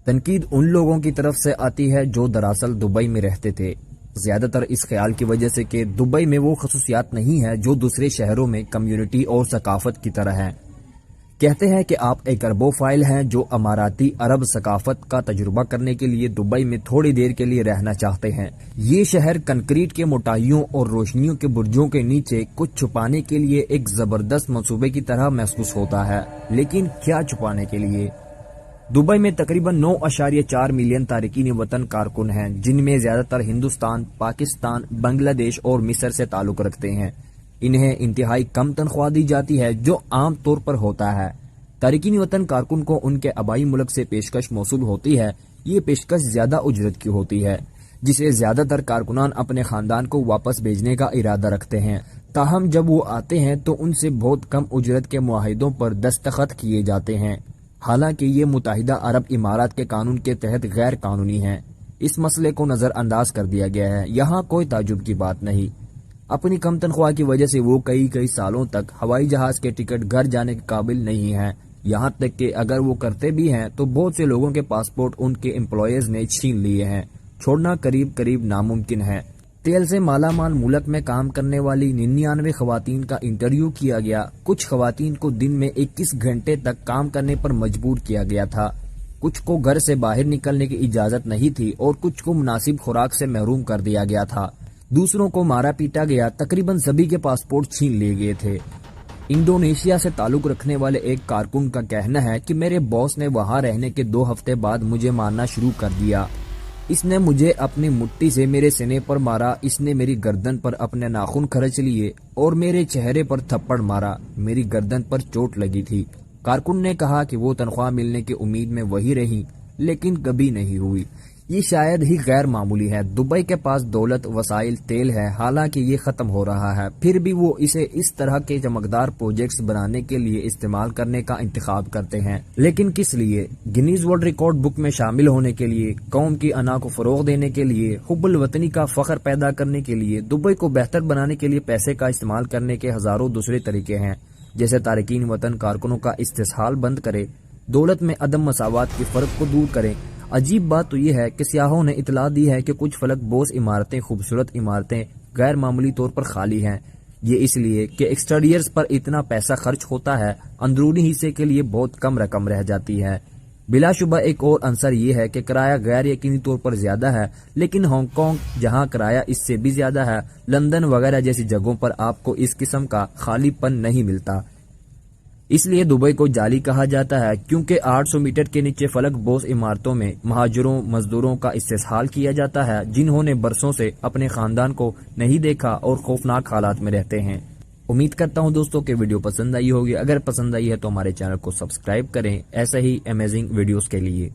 تنقید ان لوگوں کی طرف سے آتی ہے جو دراصل دبئی میں رہتے تھے، زیادہ تر اس خیال کی وجہ سے کہ دبئی میں وہ خصوصیات نہیں ہیں جو دوسرے شہروں میں کمیونٹی اور ثقافت کی طرح ہیں۔ کہتے ہیں کہ آپ ایک اربوفائل ہیں جو اماراتی عرب ثقافت کا تجربہ کرنے کے لیے دبئی میں تھوڑی دیر کے لیے رہنا چاہتے ہیں۔ یہ شہر کنکریٹ کے موٹائیوں اور روشنیوں کے برجوں کے نیچے کچھ چھپانے کے لیے ایک زبردست منصوبے کی طرح محسوس ہوتا ہے، لیکن کیا چھپانے کے لیے؟ دبئی میں تقریباً 9.4 ملین تارکین وطن کارکن ہیں، جن میں زیادہ تر ہندوستان، پاکستان، بنگلہ دیش اور مصر سے تعلق رکھتے ہیں۔ انہیں انتہائی کم تنخواہ دی جاتی ہے، جو عام طور پر ہوتا ہے۔ تارکین وطن کارکن کو ان کے آبائی ملک سے پیشکش موصول ہوتی ہے۔ یہ پیشکش زیادہ اجرت کی ہوتی ہے، جسے زیادہ تر کارکنان اپنے خاندان کو واپس بھیجنے کا ارادہ رکھتے ہیں۔ تاہم جب وہ آتے ہیں تو ان سے بہت کم اجرت کے معاہدوں پر دستخط کیے جاتے ہیں، حالانکہ یہ متحدہ عرب امارات کے قانون کے تحت غیر قانونی ہیں۔ اس مسئلے کو نظر انداز کر دیا گیا ہے۔ یہاں کوئی تعجب کی بات نہیں۔ اپنی کم تنخواہ کی وجہ سے وہ کئی سالوں تک ہوائی جہاز کے ٹکٹ گھر جانے کے قابل نہیں ہیں، یہاں تک کہ اگر وہ کرتے بھی ہیں تو بہت سے لوگوں کے پاسپورٹ ان کے امپلائیز نے چھین لیے ہیں۔ چھوڑنا قریب ناممکن ہے۔ تیل سے مالا مال ملک میں کام کرنے والی 99 خواتین کا انٹرویو کیا گیا۔ کچھ خواتین کو دن میں 21 گھنٹے تک کام کرنے پر مجبور کیا گیا تھا، کچھ کو گھر سے باہر نکلنے کی اجازت نہیں تھی اور کچھ کو مناسب خوراک سے محروم کر دیا گیا تھا۔ دوسروں کو مارا پیٹا گیا۔ تقریباً سبھی کے پاسپورٹ چھین لیے گئے تھے۔ انڈونیشیا سے تعلق رکھنے والے ایک کارکن کا کہنا ہے کہ میرے باس نے وہاں رہنے کے 2 ہفتے بعد مجھے مارنا شروع کر دیا۔ اس نے مجھے اپنی مٹی سے میرے سینے پر مارا، اس نے میری گردن پر اپنے ناخن کھرچ لیے اور میرے چہرے پر تھپڑ مارا۔ میری گردن پر چوٹ لگی تھی۔ کارکن نے کہا کہ وہ تنخواہ ملنے کی امید میں وہی رہی، لیکن کبھی نہیں ہوئی۔ یہ شاید ہی غیر معمولی ہے۔ دبئی کے پاس دولت، وسائل، تیل ہے، حالانکہ یہ ختم ہو رہا ہے، پھر بھی وہ اسے اس طرح کے چمکدار پروجیکٹس بنانے کے لیے استعمال کرنے کا انتخاب کرتے ہیں۔ لیکن کس لیے؟ گنیز ورلڈ ریکارڈ بک میں شامل ہونے کے لیے، قوم کی انا کو فروغ دینے کے لیے، حب الوطنی کا فخر پیدا کرنے کے لیے، دبئی کو بہتر بنانے کے لیے پیسے کا استعمال کرنے کے ہزاروں دوسرے طریقے ہیں، جیسے تارکین وطن کارکنوں کا استحصال بند کرے، دولت میں عدم مساوات کے فرق کو دور کریں۔ عجیب بات تو یہ ہے کہ سیاحوں نے اطلاع دی ہے کہ کچھ فلک بوس عمارتیں، خوبصورت عمارتیں غیر معمولی طور پر خالی ہیں۔ یہ اس لیے کہ ایکسٹیریئرز پر اتنا پیسہ خرچ ہوتا ہے، اندرونی حصے کے لیے بہت کم رقم رہ جاتی ہے۔ بلا شبہ ایک اور عنصر یہ ہے کہ کرایہ غیر یقینی طور پر زیادہ ہے، لیکن ہانگ کانگ جہاں کرایہ اس سے بھی زیادہ ہے، لندن وغیرہ جیسی جگہوں پر آپ کو اس قسم کا خالی پن نہیں ملتا۔ اس لیے دبئی کو جعلی کہا جاتا ہے، کیونکہ 800 میٹر کے نیچے فلک بوس عمارتوں میں مہاجروں، مزدوروں کا استحصال کیا جاتا ہے، جنہوں نے برسوں سے اپنے خاندان کو نہیں دیکھا اور خوفناک حالات میں رہتے ہیں۔ امید کرتا ہوں دوستوں کہ ویڈیو پسند آئی ہوگی۔ اگر پسند آئی ہے تو ہمارے چینل کو سبسکرائب کریں ایسے ہی امیزنگ ویڈیوز کے لیے۔